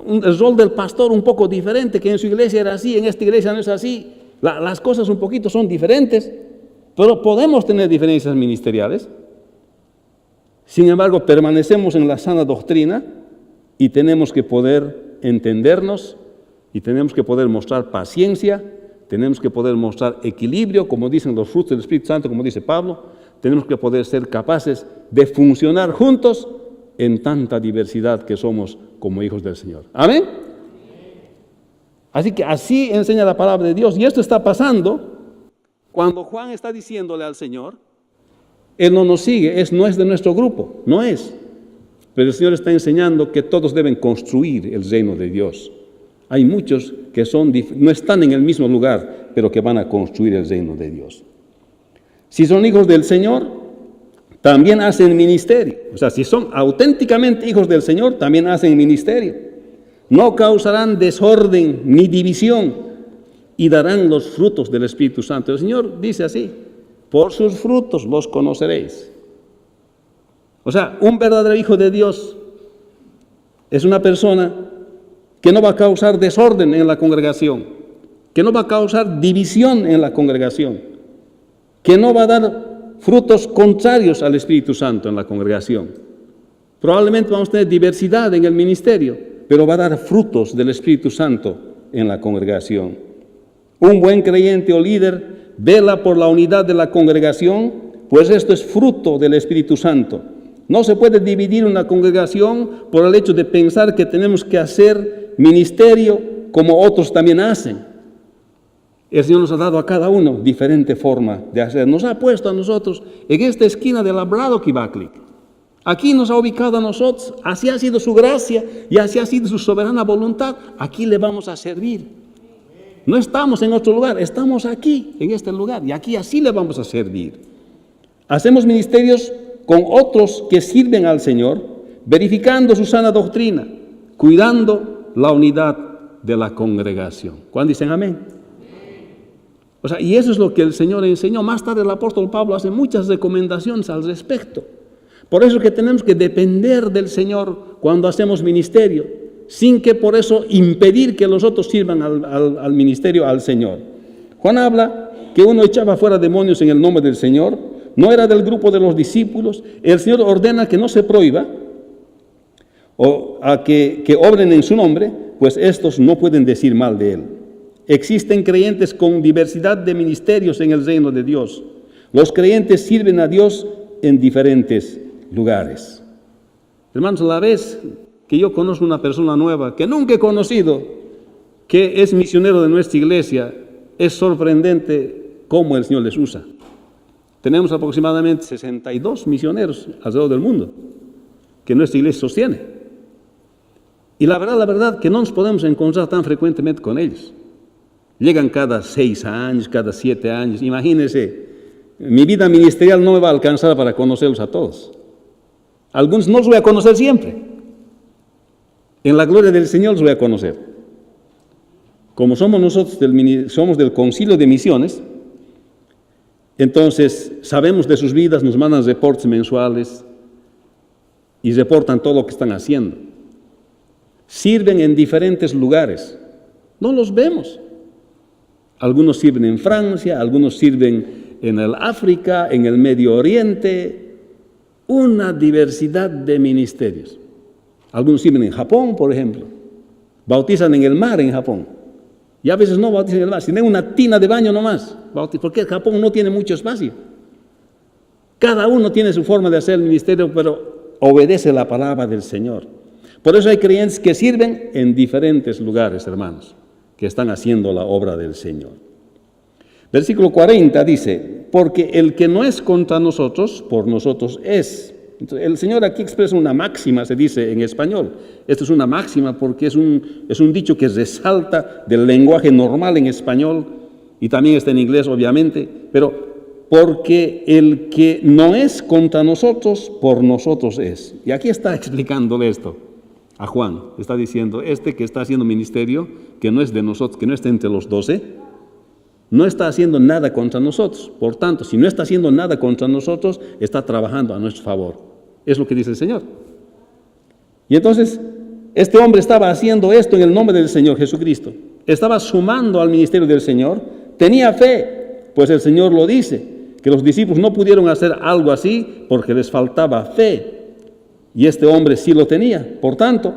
Speaker 3: el rol del pastor un poco diferente, que en su iglesia era así, en esta iglesia no es así. Las cosas un poquito son diferentes, pero podemos tener diferencias ministeriales. Sin embargo, permanecemos en la sana doctrina y tenemos que poder entendernos y tenemos que poder mostrar paciencia, tenemos que poder mostrar equilibrio, como dicen los frutos del Espíritu Santo, como dice Pablo, tenemos que poder ser capaces de funcionar juntos en tanta diversidad que somos como hijos del Señor. ¿Amén? Así que así enseña la palabra de Dios. Y esto está pasando cuando Juan está diciéndole al Señor, Él no nos sigue, no es de nuestro grupo, no es. Pero el Señor está enseñando que todos deben construir el reino de Dios. Hay muchos que no están en el mismo lugar, pero que van a construir el reino de Dios. Si son hijos del Señor, también hacen ministerio. O sea, si son auténticamente hijos del Señor, también hacen ministerio. No causarán desorden ni división y darán los frutos del Espíritu Santo. El Señor dice así, por sus frutos los conoceréis. O sea, un verdadero hijo de Dios es una persona que no va a causar desorden en la congregación, que no va a causar división en la congregación, que no va a dar frutos contrarios al Espíritu Santo en la congregación. Probablemente vamos a tener diversidad en el ministerio, pero va a dar frutos del Espíritu Santo en la congregación. Un buen creyente o líder vela por la unidad de la congregación, pues esto es fruto del Espíritu Santo. No se puede dividir una congregación por el hecho de pensar que tenemos que hacer ministerio como otros también hacen. El Señor nos ha dado a cada uno diferente forma de hacer. Nos ha puesto a nosotros en esta esquina de la Braddock y Buckley. Aquí nos ha ubicado a nosotros. Así ha sido su gracia y así ha sido su soberana voluntad. Aquí le vamos a servir. No estamos en otro lugar, estamos aquí, en este lugar. Y aquí así le vamos a servir. Hacemos ministerios con otros que sirven al Señor, verificando su sana doctrina, cuidando la unidad de la congregación. ¿Cuándo dicen amén? O sea, y eso es lo que el Señor enseñó. Más tarde el apóstol Pablo hace muchas recomendaciones al respecto. Por eso es que tenemos que depender del Señor cuando hacemos ministerio, sin que por eso impedir que los otros sirvan al ministerio al Señor. Juan habla que uno echaba fuera demonios en el nombre del Señor, no era del grupo de los discípulos. El Señor ordena que no se prohíba o a que obren en su nombre, pues estos no pueden decir mal de Él. Existen creyentes con diversidad de ministerios en el reino de Dios. Los creyentes sirven a Dios en diferentes lugares. Hermanos, a la vez que yo conozco una persona nueva que nunca he conocido, que es misionero de nuestra iglesia, es sorprendente cómo el Señor les usa. Tenemos aproximadamente 62 misioneros alrededor del mundo que nuestra iglesia sostiene. Y la verdad que no nos podemos encontrar tan frecuentemente con ellos. Llegan cada 6 años, cada 7 años. Imagínense, mi vida ministerial no me va a alcanzar para conocerlos a todos. Algunos no los voy a conocer siempre. En la gloria del Señor los voy a conocer. Como somos nosotros somos del Concilio de Misiones, entonces sabemos de sus vidas, nos mandan reportes mensuales y reportan todo lo que están haciendo. Sirven en diferentes lugares. No los vemos. Algunos sirven en Francia, algunos sirven en el África, en el Medio Oriente. Una diversidad de ministerios. Algunos sirven en Japón, por ejemplo. Bautizan en el mar en Japón. Y a veces no bautizan en el mar, si tienen una tina de baño nomás, porque Japón no tiene mucho espacio. Cada uno tiene su forma de hacer el ministerio, pero obedece la palabra del Señor. Por eso hay creyentes que sirven en diferentes lugares, hermanos, que están haciendo la obra del Señor. Versículo 40 dice, porque el que no es contra nosotros, por nosotros es. Entonces, el Señor aquí expresa una máxima, se dice en español. Esto es una máxima porque es un dicho que resalta del lenguaje normal en español y también está en inglés, obviamente, pero porque el que no es contra nosotros, por nosotros es. Y aquí está explicándole esto a Juan. Está diciendo, este que está haciendo ministerio, que no es de nosotros, que no está entre los 12, no está haciendo nada contra nosotros. Por tanto, si no está haciendo nada contra nosotros, está trabajando a nuestro favor. Es lo que dice el Señor. Y entonces, este hombre estaba haciendo esto en el nombre del Señor Jesucristo. Estaba sumando al ministerio del Señor. Tenía fe, pues el Señor lo dice, que los discípulos no pudieron hacer algo así porque les faltaba fe. Y este hombre sí lo tenía. Por tanto,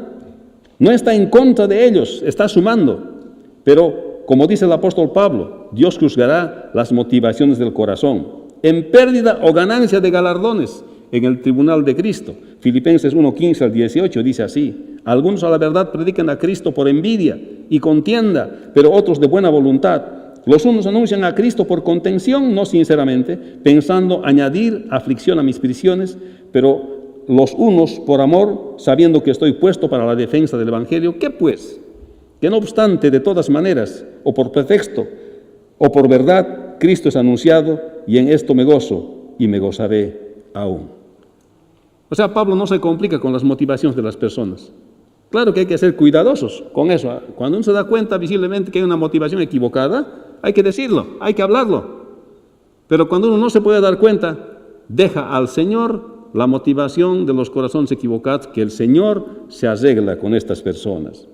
Speaker 3: no está en contra de ellos, está sumando. Pero, como dice el apóstol Pablo, Dios juzgará las motivaciones del corazón, en pérdida o ganancia de galardones en el tribunal de Cristo. Filipenses 1:15 al 18 dice así, algunos a la verdad predican a Cristo por envidia y contienda, pero otros de buena voluntad. Los unos anuncian a Cristo por contención, no sinceramente, pensando añadir aflicción a mis prisiones, pero los unos por amor, sabiendo que estoy puesto para la defensa del Evangelio. ¿Qué pues? Que no obstante, de todas maneras, o por pretexto, o por verdad, Cristo es anunciado, y en esto me gozo, y me gozaré aún. O sea, Pablo no se complica con las motivaciones de las personas. Claro que hay que ser cuidadosos con eso. Cuando uno se da cuenta visiblemente que hay una motivación equivocada, hay que decirlo, hay que hablarlo. Pero cuando uno no se puede dar cuenta, deja al Señor la motivación de los corazones equivocados, que el Señor se arregla con estas personas.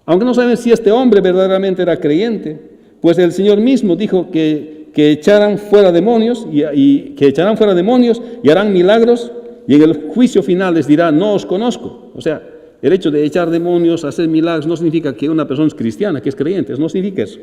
Speaker 3: Aunque no saben si este hombre verdaderamente era creyente, pues el Señor mismo dijo que echaran fuera demonios y que echarán fuera demonios y harán milagros, y en el juicio final les dirá, no os conozco. O sea, el hecho de echar demonios, hacer milagros, no significa que una persona es cristiana, que es creyente, no significa eso.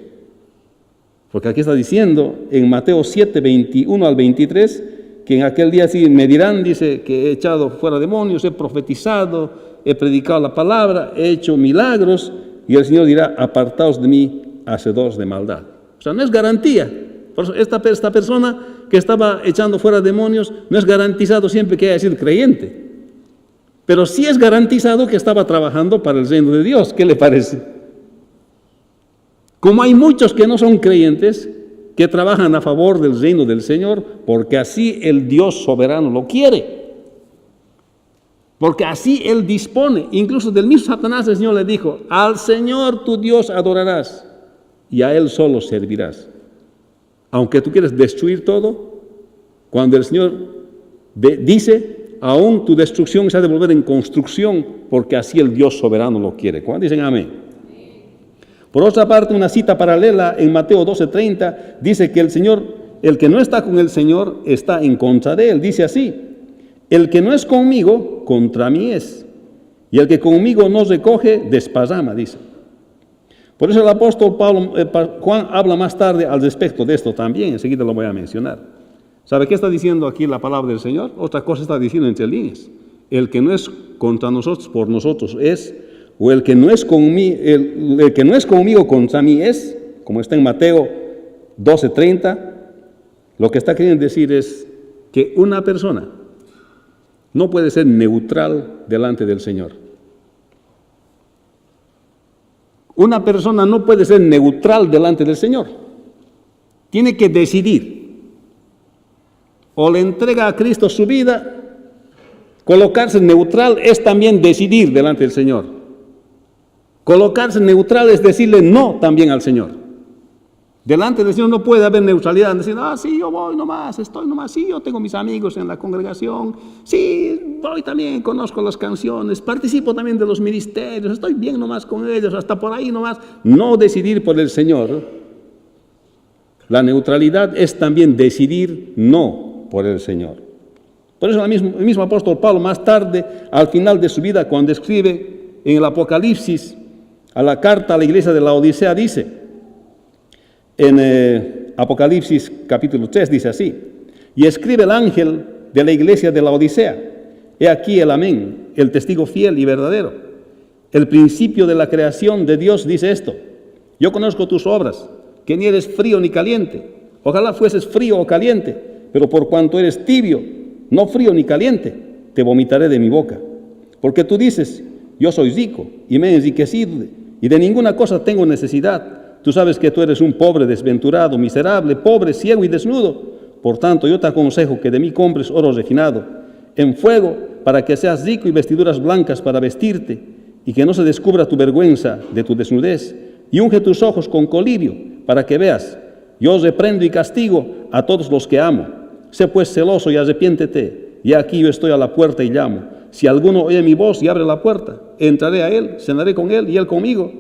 Speaker 3: Porque aquí está diciendo en Mateo 7, 21 al 23, que en aquel día sí me dirán, dice, que he echado fuera demonios, he profetizado, he predicado la palabra, he hecho milagros, y el Señor dirá, apartaos de mí, hacedores de maldad. O sea, no es garantía. Por eso esta persona que estaba echando fuera demonios no es garantizado siempre que haya sido creyente. Pero sí es garantizado que estaba trabajando para el reino de Dios. ¿Qué le parece? Como hay muchos que no son creyentes, que trabajan a favor del reino del Señor, porque así el Dios soberano lo quiere. Porque así Él dispone. Incluso del mismo Satanás el Señor le dijo, al Señor tu Dios adorarás y a Él solo servirás. Aunque tú quieres destruir todo, cuando el Señor dice, aún tu destrucción se ha de volver en construcción, porque así el Dios soberano lo quiere. ¿Cuándo dicen amén? Por otra parte, una cita paralela en Mateo 12:30 dice que el Señor, el que no está con el Señor, está en contra de Él. Dice así, el que no es conmigo, contra mí es. Y el que conmigo no recoge, desparrama, dice. Por eso el apóstol Juan habla más tarde al respecto de esto también, enseguida lo voy a mencionar. ¿Sabe qué está diciendo aquí la palabra del Señor? Otra cosa está diciendo entre líneas. El que no es contra nosotros, por nosotros es, o el que no es conmigo, el que no es conmigo, contra mí es, como está en Mateo 12:30, lo que está queriendo decir es que una persona no puede ser neutral delante del Señor. Una persona no puede ser neutral delante del Señor. Tiene que decidir. O le entrega a Cristo su vida. Colocarse neutral es también decidir delante del Señor. Colocarse neutral es decirle no también al Señor. Delante del Señor no puede haber neutralidad, decir, sí, yo voy nomás, estoy nomás, sí, yo tengo mis amigos en la congregación, sí, voy también, conozco las canciones, participo también de los ministerios, estoy bien nomás con ellos, hasta por ahí nomás. No decidir por el Señor. La neutralidad es también decidir no por el Señor. Por eso el mismo apóstol Pablo más tarde, al final de su vida, cuando escribe en el Apocalipsis, A la carta a la iglesia de la Odisea dice, en Apocalipsis capítulo 3 dice así, y escribe el ángel de la iglesia de la Odisea, he aquí el amén, el testigo fiel y verdadero, el principio de la creación de Dios dice esto, yo conozco tus obras, que ni eres frío ni caliente, ojalá fueses frío o caliente, pero por cuanto eres tibio, no frío ni caliente, te vomitaré de mi boca. Porque tú dices, yo soy rico y me he enriquecido y de ninguna cosa tengo necesidad. Tú sabes que tú eres un pobre, desventurado, miserable, pobre, ciego y desnudo. Por tanto, yo te aconsejo que de mí compres oro refinado en fuego para que seas rico y vestiduras blancas para vestirte y que no se descubra tu vergüenza de tu desnudez. Y unge tus ojos con colirio para que veas. Yo reprendo y castigo a todos los que amo. Sé pues celoso y arrepiéntete. Y aquí yo estoy a la puerta y llamo. Si alguno oye mi voz y abre la puerta, entraré a él, cenaré con él y él conmigo.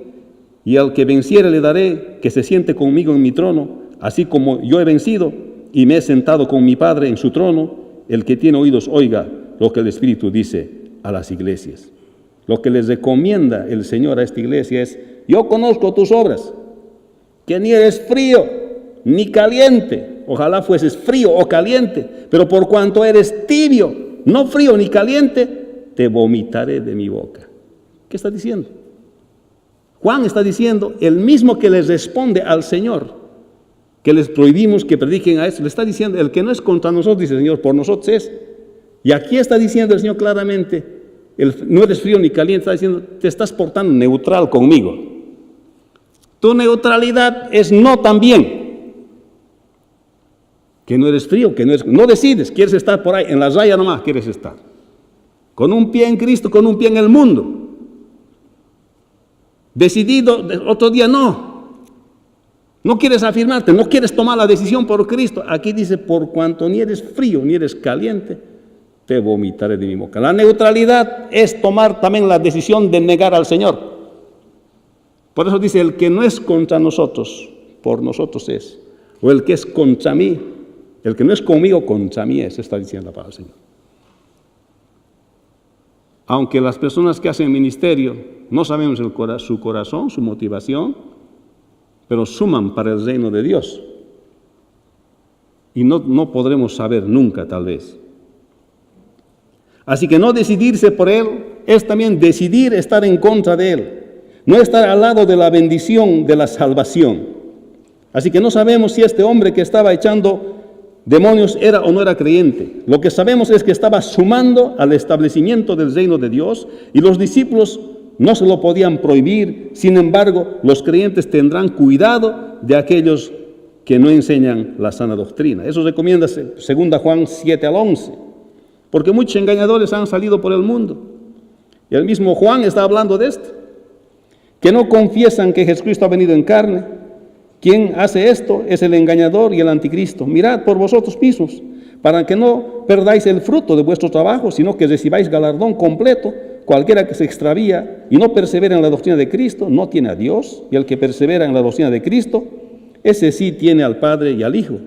Speaker 3: Y al que venciere le daré que se siente conmigo en mi trono, así como yo he vencido y me he sentado con mi Padre en su trono. El que tiene oídos oiga lo que el Espíritu dice a las iglesias. Lo que les recomienda el Señor a esta iglesia es, yo conozco tus obras, que ni eres frío ni caliente, ojalá fueses frío o caliente, pero por cuanto eres tibio, no frío ni caliente, te vomitaré de mi boca. ¿Qué está diciendo? Juan está diciendo, el mismo que les responde al Señor, que les prohibimos que prediquen a eso, le está diciendo, el que no es contra nosotros, dice el Señor, por nosotros es. Y aquí está diciendo el Señor claramente, no eres frío ni caliente, está diciendo, te estás portando neutral conmigo. Tu neutralidad es no también. Que no eres frío, que no decides, quieres estar por ahí, en la raya nomás quieres estar. Con un pie en Cristo, con un pie en el mundo. Decidido, otro día no. No quieres afirmarte, no quieres tomar la decisión por Cristo. Aquí dice, por cuanto ni eres frío ni eres caliente, te vomitaré de mi boca. La neutralidad es tomar también la decisión de negar al Señor. Por eso dice, el que no es contra nosotros, por nosotros es. O el que es contra mí, el que no es conmigo, contra mí es, está diciendo la palabra del Señor. Aunque las personas que hacen ministerio no sabemos su corazón, su motivación, pero suman para el reino de Dios. Y no podremos saber nunca, tal vez. Así que no decidirse por Él es también decidir estar en contra de Él, no estar al lado de la bendición de la salvación. Así que no sabemos si este hombre que estaba echando demonios era o no era creyente. Lo que sabemos es que estaba sumando al establecimiento del reino de Dios y los discípulos no se lo podían prohibir. Sin embargo, los creyentes tendrán cuidado de aquellos que no enseñan la sana doctrina. Eso recomienda 2 Juan 7 al 11. Porque muchos engañadores han salido por el mundo. Y el mismo Juan está hablando de esto. Que no confiesan que Jesucristo ha venido en carne. Quien hace esto es el engañador y el anticristo. Mirad por vosotros mismos, para que no perdáis el fruto de vuestro trabajo, sino que recibáis galardón completo. Cualquiera que se extravía y no persevera en la doctrina de Cristo, no tiene a Dios. Y el que persevera en la doctrina de Cristo, ese sí tiene al Padre y al Hijo.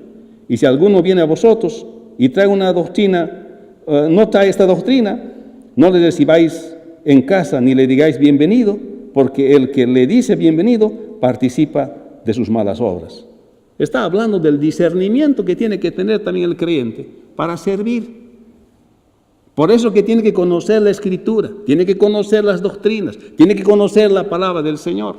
Speaker 3: Y si alguno viene a vosotros y trae una doctrina, no trae esta doctrina, no le recibáis en casa ni le digáis bienvenido, porque el que le dice bienvenido participa de sus malas obras. Está hablando del discernimiento que tiene que tener también el creyente para servir. Por eso que tiene que conocer la Escritura, tiene que conocer las doctrinas, tiene que conocer la palabra del Señor.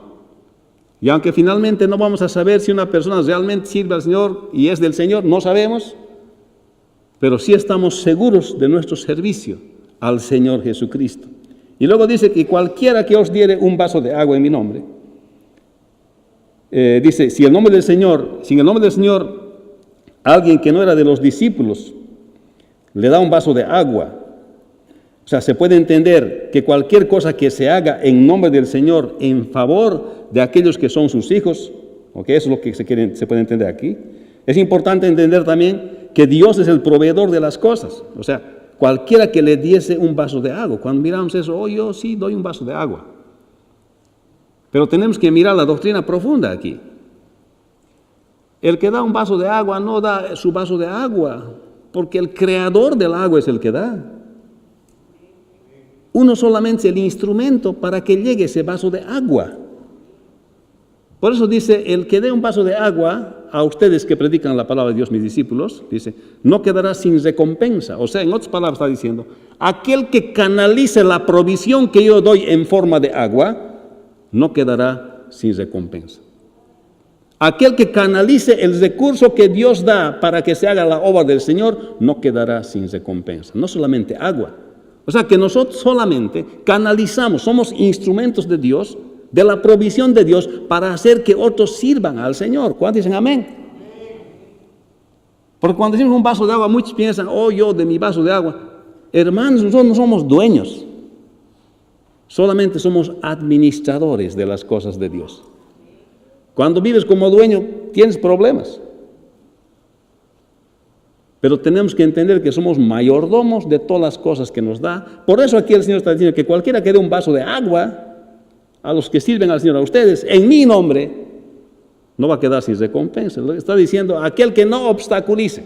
Speaker 3: Y aunque finalmente no vamos a saber si una persona realmente sirve al Señor y es del Señor, no sabemos, pero sí estamos seguros de nuestro servicio al Señor Jesucristo. Y luego dice que cualquiera que os diere un vaso de agua en mi nombre, dice, sin el nombre del Señor, alguien que no era de los discípulos, le da un vaso de agua. O sea, se puede entender que cualquier cosa que se haga en nombre del Señor en favor de aquellos que son sus hijos, ¿ok? Eso es lo que se puede entender aquí. Es importante entender también que Dios es el proveedor de las cosas. O sea, cualquiera que le diese un vaso de agua. Cuando miramos eso, yo sí doy un vaso de agua. Pero tenemos que mirar la doctrina profunda aquí. El que da un vaso de agua no da su vaso de agua, porque el creador del agua es el que da. Uno solamente es el instrumento para que llegue ese vaso de agua. Por eso dice, el que dé un vaso de agua a ustedes que predican la palabra de Dios, mis discípulos, dice, no quedará sin recompensa. O sea, en otras palabras está diciendo, aquel que canalice la provisión que yo doy en forma de agua, no quedará sin recompensa. Aquel que canalice el recurso que Dios da para que se haga la obra del Señor, no quedará sin recompensa. No solamente agua. O sea que nosotros solamente canalizamos, somos instrumentos de Dios, de la provisión de Dios, para hacer que otros sirvan al Señor. ¿Cuántos dicen amén? Porque cuando decimos un vaso de agua, muchos piensan, oh, yo de mi vaso de agua. Hermanos, nosotros no somos dueños. Solamente somos administradores de las cosas de Dios. Cuando vives como dueño, tienes problemas. Pero tenemos que entender que somos mayordomos de todas las cosas que nos da. Por eso aquí el Señor está diciendo que cualquiera que dé un vaso de agua a los que sirven al Señor, a ustedes, en mi nombre, no va a quedar sin recompensa. Está diciendo, aquel que no obstaculice,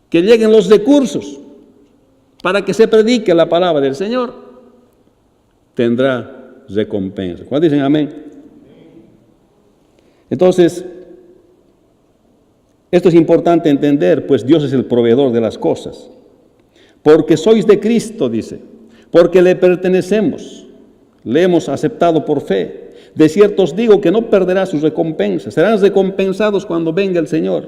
Speaker 3: que lleguen los recursos para que se predique la palabra del Señor, tendrá recompensa. ¿Cuántos dicen amén? Entonces, esto es importante entender, pues Dios es el proveedor de las cosas. Porque sois de Cristo, dice, porque le pertenecemos, le hemos aceptado por fe. De cierto os digo que no perderá sus recompensas, serán recompensados cuando venga el Señor.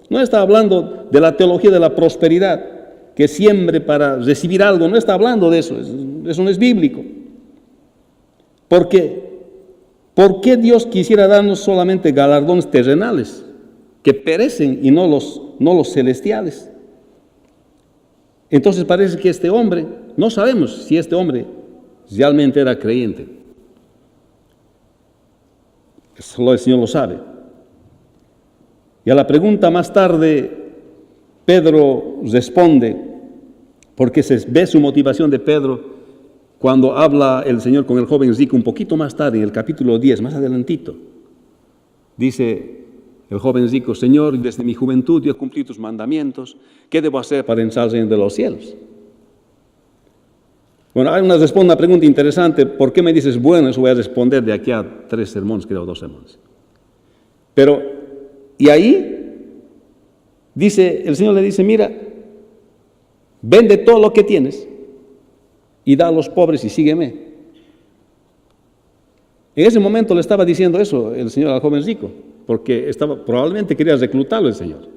Speaker 3: No está hablando de la teología de la prosperidad, que siembre para recibir algo, no está hablando de eso, eso no es bíblico. Porque, ¿por qué Dios quisiera darnos solamente galardones terrenales, que perecen y no los celestiales? Entonces parece que este hombre, no sabemos si este hombre realmente era creyente. Solo el Señor lo sabe. Y a la pregunta más tarde, Pedro responde, porque se ve su motivación de Pedro cuando habla el Señor con el joven rico un poquito más tarde, en el capítulo 10, más adelantito. Dice el joven rico, Señor, desde mi juventud yo he cumplido tus mandamientos, ¿qué debo hacer para entrar al reino de los cielos? Bueno, hay una pregunta interesante, ¿por qué me dices bueno? Eso voy a responder de aquí a 3 sermones, creo, 2 sermones. Pero, y ahí, dice, el Señor le dice, mira, vende todo lo que tienes y da a los pobres y sígueme. En ese momento le estaba diciendo eso el Señor al joven rico, porque probablemente quería reclutarlo el Señor.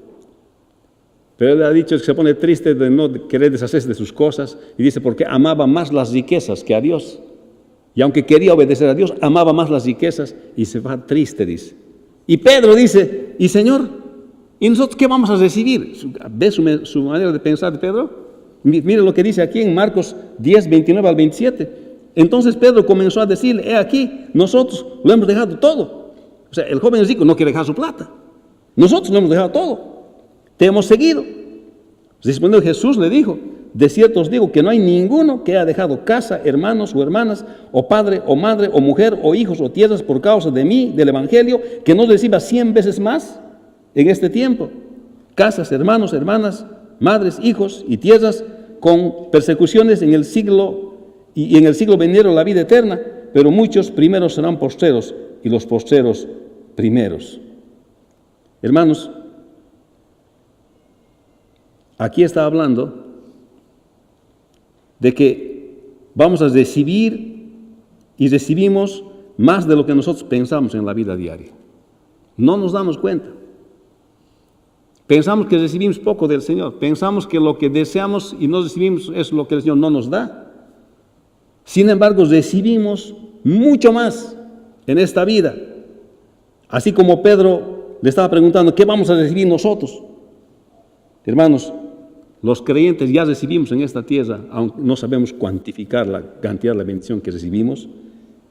Speaker 3: Pero él ha dicho que se pone triste de no querer deshacerse de sus cosas y dice porque amaba más las riquezas que a Dios. Y aunque quería obedecer a Dios, amaba más las riquezas y se va triste, dice. Y Pedro dice, y Señor, ¿y nosotros qué vamos a recibir? ¿Ves su manera de pensar de Pedro? Mire lo que dice aquí en Marcos 10, 29 al 27. Entonces Pedro comenzó a decirle, he aquí, nosotros lo hemos dejado todo. O sea, el joven rico no quiere dejar su plata. Nosotros lo hemos dejado todo. Te hemos seguido. Respondió Jesús, le dijo, de cierto os digo que no hay ninguno que haya dejado casa, hermanos o hermanas, o padre o madre, o mujer, o hijos, o tierras por causa de mí, del Evangelio, que no reciba 100 veces más en este tiempo. Casas, hermanos, hermanas, madres, hijos y tierras, con persecuciones en el siglo, y en el siglo venidero la vida eterna, pero muchos primeros serán postreros, y los postreros primeros. Hermanos, aquí está hablando de que vamos a recibir y recibimos más de lo que nosotros pensamos en la vida diaria. No nos damos cuenta. Pensamos que recibimos poco del Señor. Pensamos que lo que deseamos y no recibimos es lo que el Señor no nos da. Sin embargo, recibimos mucho más en esta vida. Así como Pedro le estaba preguntando, ¿qué vamos a recibir nosotros? Hermanos, los creyentes ya recibimos en esta tierra, aunque no sabemos cuantificar la cantidad de la bendición que recibimos,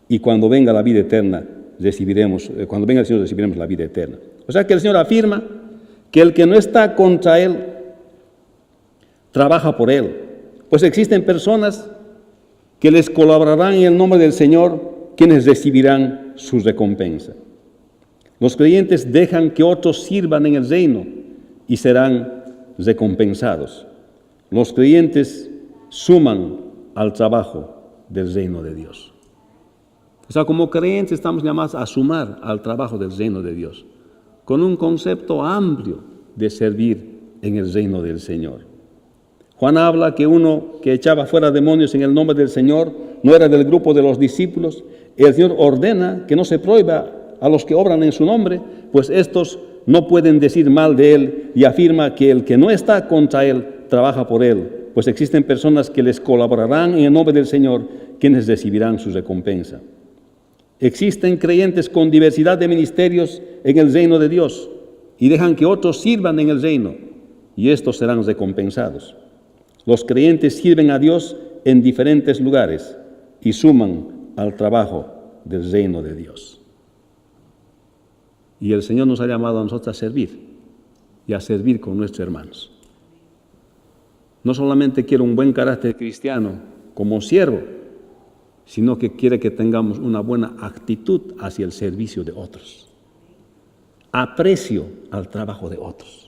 Speaker 3: y cuando venga la vida eterna, cuando venga el Señor recibiremos la vida eterna. O sea que el Señor afirma que el que no está contra Él, trabaja por Él. Pues existen personas que les colaborarán en el nombre del Señor, quienes recibirán su recompensa. Los creyentes dejan que otros sirvan en el reino y serán recompensados. Los creyentes suman al trabajo del reino de Dios. O sea, como creyentes estamos llamados a sumar al trabajo del reino de Dios, con un concepto amplio de servir en el reino del Señor. Juan habla que uno que echaba fuera demonios en el nombre del Señor no era del grupo de los discípulos. El Señor ordena que no se prohíba a los que obran en su nombre, pues estos no pueden decir mal de Él, y afirma que el que no está contra Él trabaja por Él, pues existen personas que les colaborarán en el nombre del Señor, quienes recibirán su recompensa. Existen creyentes con diversidad de ministerios en el reino de Dios y dejan que otros sirvan en el reino, y estos serán recompensados. Los creyentes sirven a Dios en diferentes lugares y suman al trabajo del reino de Dios. Y el Señor nos ha llamado a nosotros a servir y a servir con nuestros hermanos. No solamente quiere un buen carácter cristiano como siervo, sino que quiere que tengamos una buena actitud hacia el servicio de otros. Aprecio al trabajo de otros.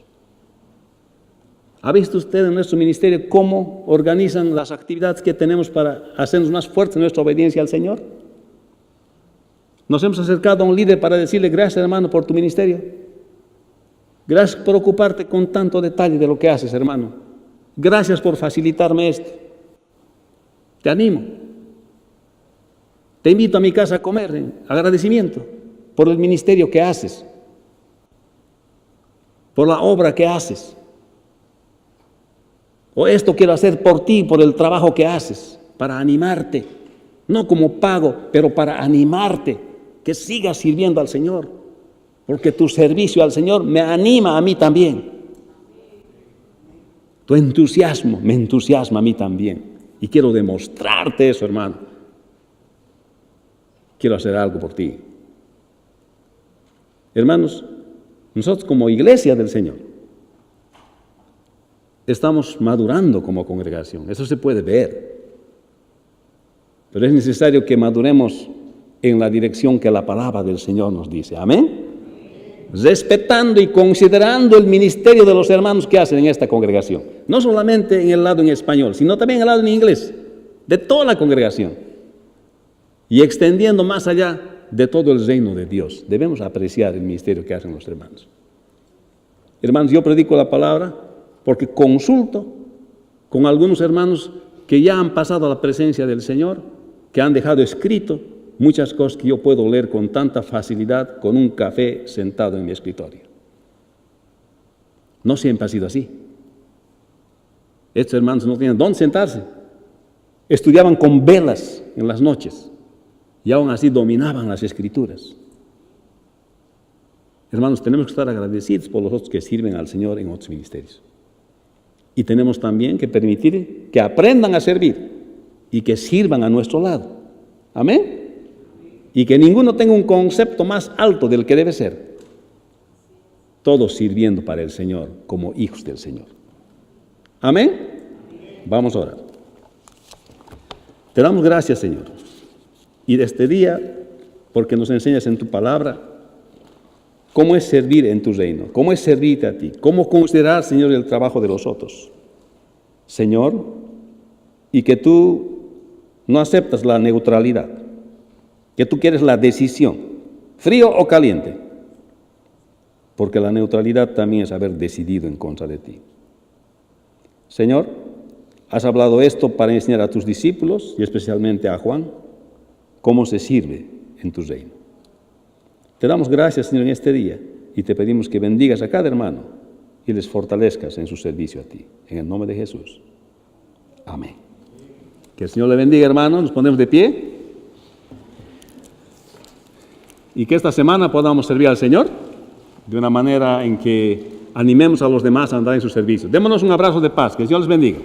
Speaker 3: ¿Ha visto usted en nuestro ministerio cómo organizan las actividades que tenemos para hacernos más fuertes en nuestra obediencia al Señor? Nos hemos acercado a un líder para decirle: gracias, hermano, por tu ministerio. Gracias por ocuparte con tanto detalle de lo que haces, hermano. Gracias por facilitarme esto. Te animo. Te invito a mi casa a comer en agradecimiento por el ministerio que haces, por la obra que haces. O esto quiero hacer por ti, por el trabajo que haces, para animarte, no como pago, pero para animarte, que sigas sirviendo al Señor, porque tu servicio al Señor me anima a mí también. Tu entusiasmo me entusiasma a mí también, y quiero demostrarte eso, hermano. Quiero hacer algo por ti. Hermanos, nosotros como iglesia del Señor estamos madurando como congregación. Eso se puede ver. Pero es necesario que maduremos en la dirección que la palabra del Señor nos dice. Amén. Respetando y considerando el ministerio de los hermanos que hacen en esta congregación. No solamente en el lado en español, sino también en el lado en inglés. De toda la congregación. Y extendiendo más allá de todo el reino de Dios. Debemos apreciar el ministerio que hacen los hermanos. Hermanos, yo predico la palabra porque consulto con algunos hermanos que ya han pasado a la presencia del Señor, que han dejado escrito muchas cosas que yo puedo leer con tanta facilidad con un café sentado en mi escritorio. No siempre ha sido así. Estos hermanos no tenían dónde sentarse. Estudiaban con velas en las noches y aún así dominaban las escrituras. Hermanos, tenemos que estar agradecidos por los otros que sirven al Señor en otros ministerios. Y tenemos también que permitir que aprendan a servir y que sirvan a nuestro lado. Amén. Y que ninguno tenga un concepto más alto del que debe ser. Todos sirviendo para el Señor como hijos del Señor. Amén. Vamos a orar. Te damos gracias, Señor. Y de este día, porque nos enseñas en tu palabra cómo es servir en tu reino, cómo es servirte a ti, cómo considerar, Señor, el trabajo de los otros. Señor, y que tú no aceptas la neutralidad, que tú quieres la decisión, frío o caliente, porque la neutralidad también es haber decidido en contra de ti. Señor, has hablado esto para enseñar a tus discípulos, y especialmente a Juan, cómo se sirve en tu reino. Te damos gracias, Señor, en este día, y te pedimos que bendigas a cada hermano y les fortalezcas en su servicio a ti. En el nombre de Jesús. Amén. Que el Señor le bendiga, hermano. Nos ponemos de pie. Y que esta semana podamos servir al Señor de una manera en que animemos a los demás a andar en su servicio. Démonos un abrazo de paz. Que el Señor les bendiga.